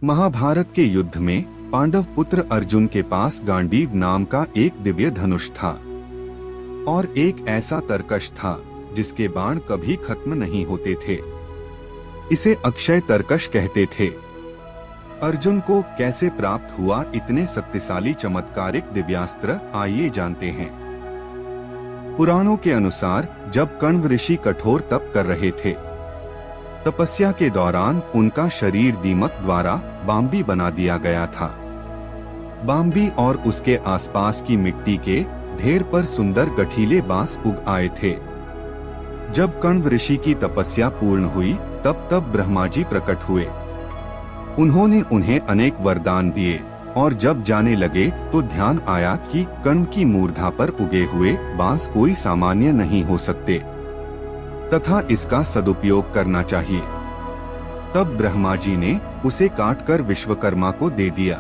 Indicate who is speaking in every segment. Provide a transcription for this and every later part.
Speaker 1: महाभारत के युद्ध में पांडव पुत्र अर्जुन के पास गांडीव नाम का एक दिव्य धनुष था और एक ऐसा तरकश था जिसके बाण कभी खत्म नहीं होते थे। इसे अक्षय तरकश कहते थे। अर्जुन को कैसे प्राप्त हुआ इतने शक्तिशाली चमत्कारिक दिव्यास्त्र, आइए जानते हैं। पुराणों के अनुसार जब कण्व ऋषि कठोर तप कर रहे थे, तपस्या के दौरान उनका शरीर दीमक द्वारा बाम्बी बना दिया गया था। बाम्बी और उसके आसपास की मिट्टी के ढेर पर सुंदर गठीले बांस उग आए थे। जब कण्व ऋषि की तपस्या पूर्ण हुई तब ब्रह्मा जी प्रकट हुए। उन्होंने उन्हें अनेक वरदान दिए और जब जाने लगे तो ध्यान आया कि कण्व की मूर्धा पर उगे हुए बांस कोई सामान्य नहीं हो सकते तथा इसका सदुपयोग करना चाहिए। तब ब्रह्मा जी ने उसे काटकर विश्वकर्मा को दे दिया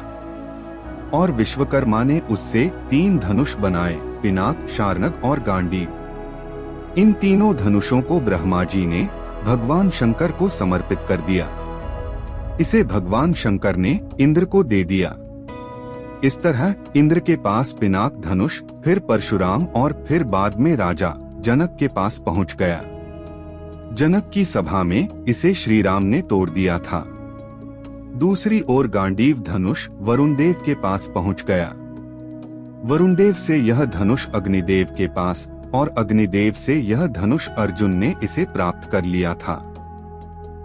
Speaker 1: और विश्वकर्मा ने उससे 3 धनुष बनाए, पिनाक, शार्ंग और गांडीव। इन तीनों धनुषों को ब्रह्मा जी ने भगवान शंकर को समर्पित कर दिया। इसे भगवान शंकर ने इंद्र को दे दिया। इस तरह इंद्र के पास पिनाक धनुष, फिर परशुराम और फिर बाद में राजा जनक के पास पहुंच गया। जनक की सभा में इसे श्री राम ने तोड़ दिया था। दूसरी ओर गांडीव धनुष वरुणदेव के पास पहुंच गया। वरुणदेव से यह धनुष अग्निदेव के पास और अग्निदेव से यह धनुष अर्जुन ने इसे प्राप्त कर लिया था।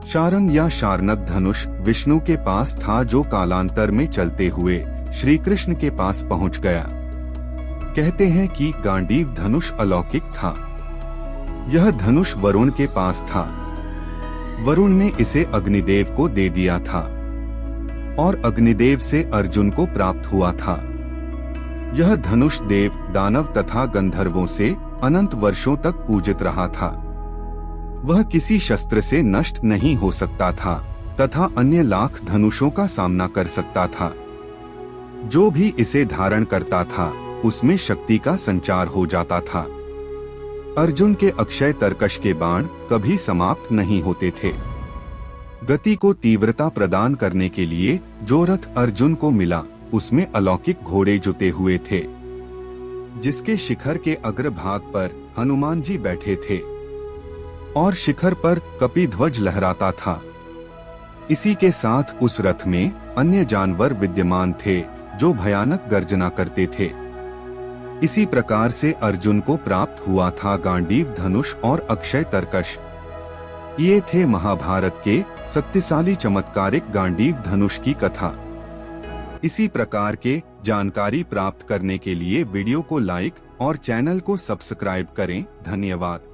Speaker 1: शार्ंग या शार्नग धनुष विष्णु के पास था, जो कालांतर में चलते हुए श्री कृष्ण के पास पहुंच गया। कहते हैं कि गांडीव धनुष अलौकिक था। यह धनुष वरुण के पास था। वरुण ने इसे अग्निदेव को दे दिया था और अग्निदेव से अर्जुन को प्राप्त हुआ था। यह धनुष देव, दानव तथा गंधर्वों से अनंत वर्षों तक पूजित रहा था। वह किसी शस्त्र से नष्ट नहीं हो सकता था तथा अन्य लाख धनुषों का सामना कर सकता था। जो भी इसे धारण करता था उसमें शक्ति का संचार हो जाता था। अर्जुन के अक्षय तरकश के बाण कभी समाप्त नहीं होते थे। गति को तीव्रता प्रदान करने के लिए जो रथ अर्जुन को मिला उसमें अलौकिक घोड़े जुते हुए थे, जिसके शिखर के अग्रभाग पर हनुमान जी बैठे थे और शिखर पर कपिध्वज लहराता था। इसी के साथ उस रथ में अन्य जानवर विद्यमान थे जो भयानक गर्जना करते थे। इसी प्रकार से अर्जुन को प्राप्त हुआ था गांडीव धनुष और अक्षय तरकश। ये थे महाभारत के शक्तिशाली चमत्कारिक गांडीव धनुष की कथा। इसी प्रकार के जानकारी प्राप्त करने के लिए वीडियो को लाइक और चैनल को सब्सक्राइब करें। धन्यवाद।